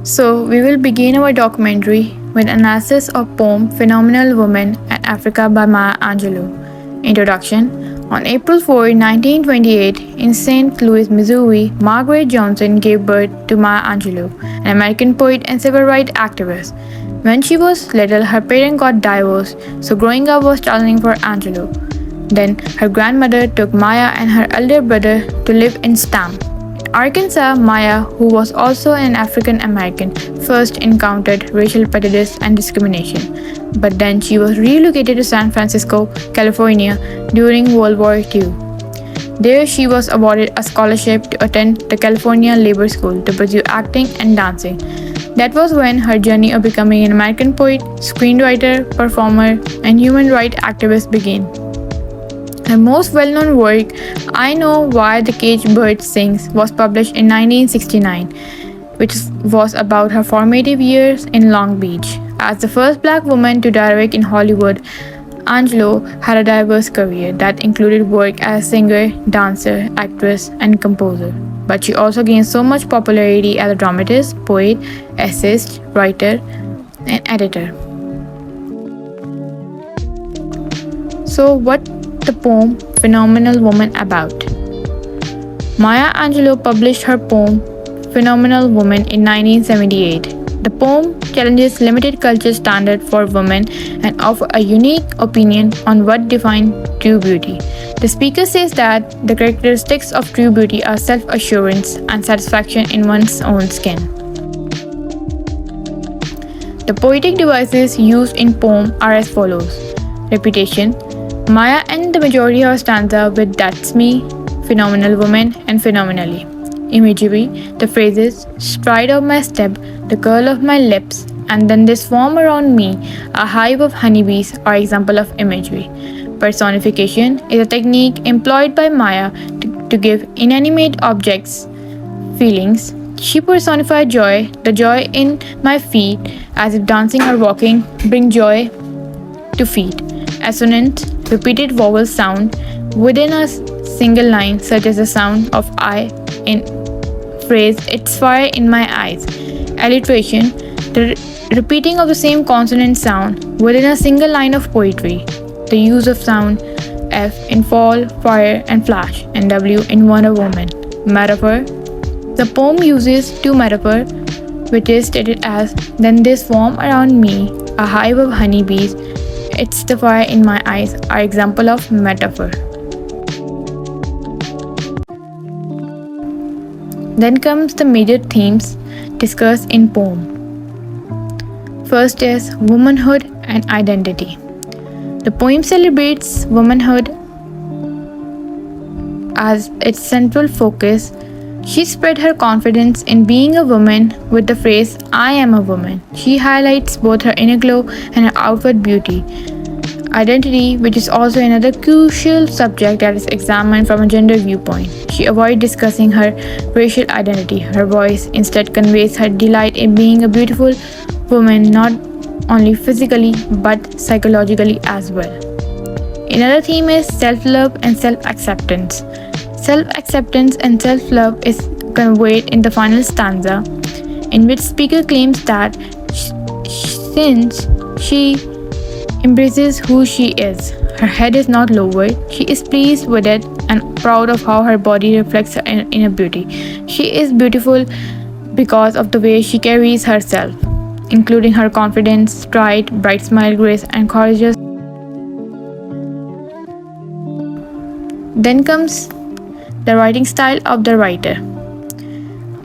So, we will begin our documentary with analysis of poem Phenomenal Woman and Africa by Maya Angelou. Introduction. On April 4, 1928, in St. Louis, Missouri, Margaret Johnson gave birth to Maya Angelou, an American poet and civil rights activist. When she was little, her parents got divorced, so growing up was challenging for Angelou. Then, her grandmother took Maya and her elder brother to live in Stamp, Arkansas. Maya, who was also an African American, first encountered racial prejudice and discrimination. But then she was relocated to San Francisco, California during World War II. There, she was awarded a scholarship to attend the California Labor School to pursue acting and dancing. That was when her journey of becoming an American poet, screenwriter, performer, and human rights activist began. Her most well-known work, I Know Why the Caged Bird Sings, was published in 1969, which was about her formative years in Long Beach. As the first black woman to direct in Hollywood, Angelou had a diverse career that included work as a singer, dancer, actress, and composer. But she also gained so much popularity as a dramatist, poet, essayist, writer, and editor. So, what the poem Phenomenal Woman about? Maya Angelou published her poem Phenomenal Woman in 1978. The poem challenges limited culture standards for women and offers a unique opinion on what defines true beauty. The speaker says that the characteristics of true beauty are self-assurance and satisfaction in one's own skin. The poetic devices used in poem are as follows. Repetition. Maya ends the majority of her stanza with "That's me," "Phenomenal woman," and "phenomenally." Imagery. The phrases "stride of my step," "the curl of my lips," and "then they swarm around me," a hive of honeybees, are example of imagery. Personification is a technique employed by Maya to give inanimate objects feelings. She personified joy. The joy in my feet, as if dancing or walking, bring joy to feet. Assonant, repeated vowel sound within a single line, such as the sound of I in phrase "It's fire in my eyes." Alliteration, the repeating of the same consonant sound within a single line of poetry. The use of sound F in fall, fire, and flash, and W in Wonder Woman. Metaphor. The poem uses two metaphors, which is stated as "Then they swarm around me, a hive of honeybees," "It's the fire in my eyes," are example of metaphor. Then comes the major themes discussed in poem. First is womanhood and identity. The poem celebrates womanhood as its central focus. She spread her confidence in being a woman with the phrase "I am a woman." She highlights both her inner glow and her outward beauty. Identity, which is also another crucial subject that is examined from a gender viewpoint. She avoids discussing her racial identity. Her voice instead conveys her delight in being a beautiful woman, not only physically but psychologically as well. Another theme is self-love and self-acceptance. Self-acceptance and self-love is conveyed in the final stanza, in which speaker claims that since she embraces who she is, her head is not lowered, she is pleased with it and proud of how her body reflects her inner beauty. She is beautiful because of the way she carries herself, including her confidence, stride, bright smile, grace, and courageous. Then comes the writing style of the writer.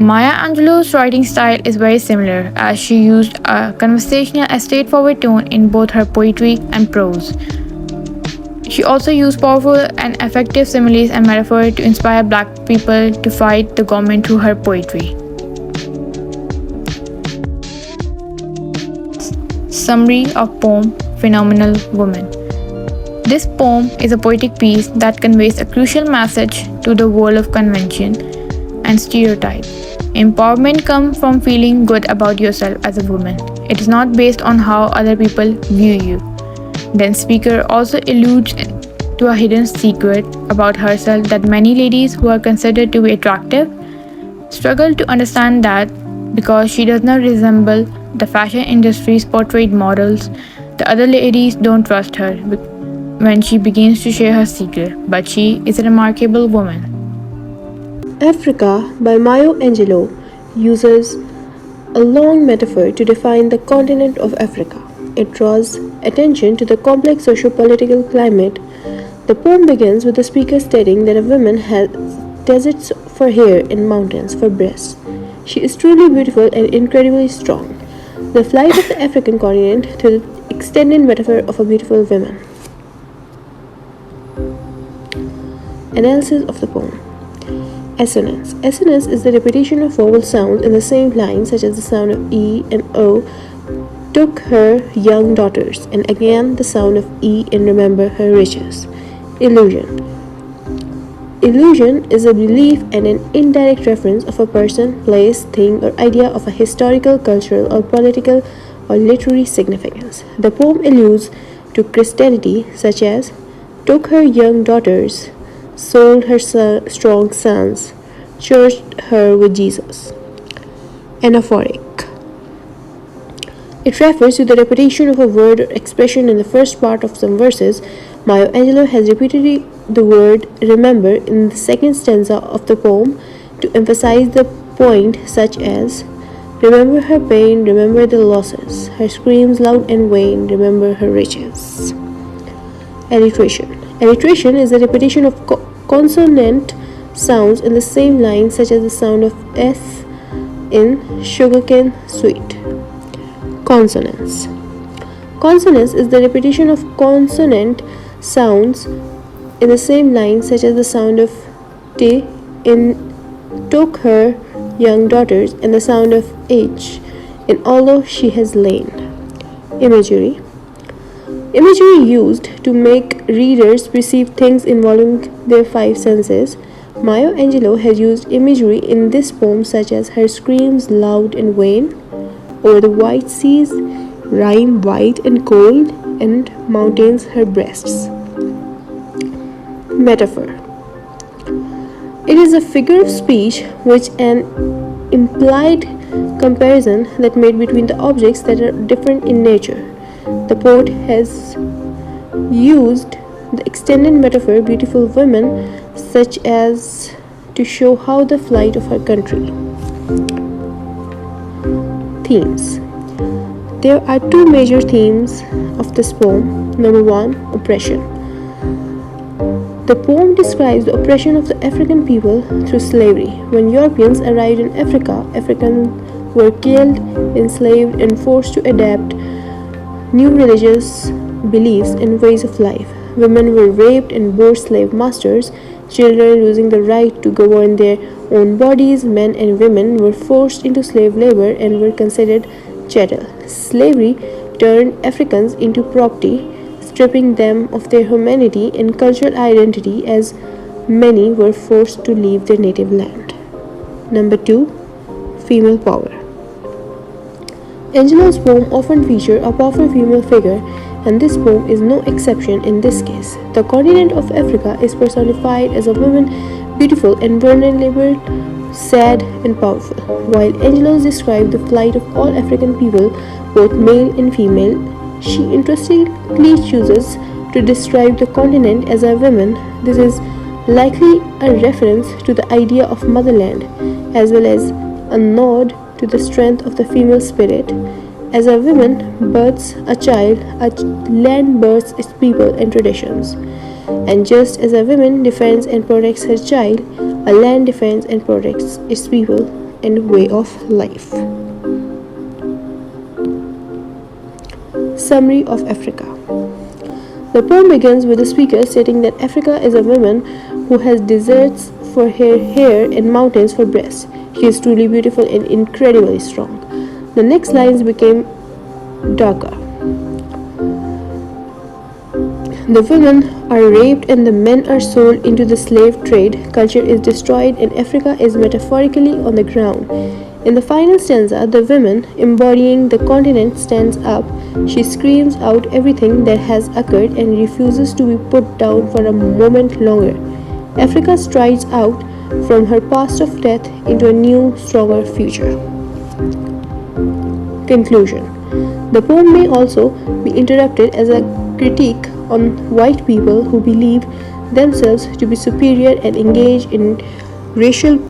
Maya Angelou's writing style is very similar, as she used a conversational and straightforward tone in both her poetry and prose. She also used powerful and effective similes and metaphors to inspire black people to fight the government through her poetry. Summary of poem Phenomenal Woman. This poem is a poetic piece that conveys a crucial message to the world of convention and stereotype. Empowerment comes from feeling good about yourself as a woman. It is not based on how other people view you. Then speaker also alludes to a hidden secret about herself that many ladies who are considered to be attractive struggle to understand, that because she does not resemble the fashion industry's portrayed models. The other ladies don't trust her when she begins to share her secret, but she is a remarkable woman. Africa by Maya Angelou uses a long metaphor to define the continent of Africa. It draws attention to the complex socio-political climate. The poem begins with the speaker stating that a woman has deserts for hair and mountains for breasts. She is truly beautiful and incredibly strong. The flight of the African continent through the extended metaphor of a beautiful woman. Analysis of the poem. Assonance. Assonance is the repetition of vowel sounds in the same line, such as the sound of E and O took her young daughters, and again the sound of E in remember her riches. Illusion. Illusion is a belief and an indirect reference of a person, place, thing, or idea of a historical, cultural, or political or literary significance. The poem alludes to Christianity, such as took her young daughters, sold her strong sons, churched her with Jesus. Anaphoric. It refers to the repetition of a word or expression in the first part of some verses. Maya Angelou has repeated the word remember in the second stanza of the poem to emphasize the point, such as remember her pain, remember the losses, her screams loud and vain, remember her riches. Alliteration. Alliteration is the repetition of consonant sounds in the same line, such as the sound of S in sugarcane sweet. Consonance. Consonance is the repetition of consonant sounds in the same line, such as the sound of T in took her young daughters and the sound of H in although she has lain. Imagery. Imagery used to make readers perceive things involving their five senses. Maya Angelou has used imagery in this poem, such as her screams loud and vain, over the white seas, rime white and cold, and mountains her breasts. Metaphor. It is a figure of speech which an implied comparison that made between the objects that are different in nature. The poet has used the extended metaphor beautiful women, such as to show how the flight of her country. Themes. There are two major themes of this poem. Number one, oppression. The poem describes the oppression of the African people through slavery. When Europeans arrived in Africa, Africans were killed, enslaved, and forced to adapt new religious beliefs and ways of life. Women were raped and bore slave masters, children losing the right to govern their own bodies. Men and women were forced into slave labor and were considered chattel. Slavery turned Africans into property, stripping them of their humanity and cultural identity, as many were forced to leave their native land. Number 2. Female power. Angelou's poem often feature a powerful female figure, and this poem is no exception in this case. The continent of Africa is personified as a woman, beautiful and vulnerable, sad and powerful. While Angelou describes the plight of all African people, both male and female, she interestingly chooses to describe the continent as a woman. This is likely a reference to the idea of motherland, as well as a nod to the strength of the female spirit. As a woman births a child, a land births its people and traditions. And just as a woman defends and protects her child, a land defends and protects its people and way of life. Summary of Africa. The poem begins with the speaker stating that Africa is a woman who has deserts for her hair and mountains for breasts. She is truly beautiful and incredibly strong. The next lines became darker. The women are raped and the men are sold into the slave trade. Culture is destroyed and Africa is metaphorically on the ground. In the final stanza, the woman, embodying the continent, stands up. She screams out everything that has occurred and refuses to be put down for a moment longer. Africa strides out from her past of death into a new, stronger future. Conclusion. The poem may also be interpreted as a critique on white people who believe themselves to be superior and engage in racial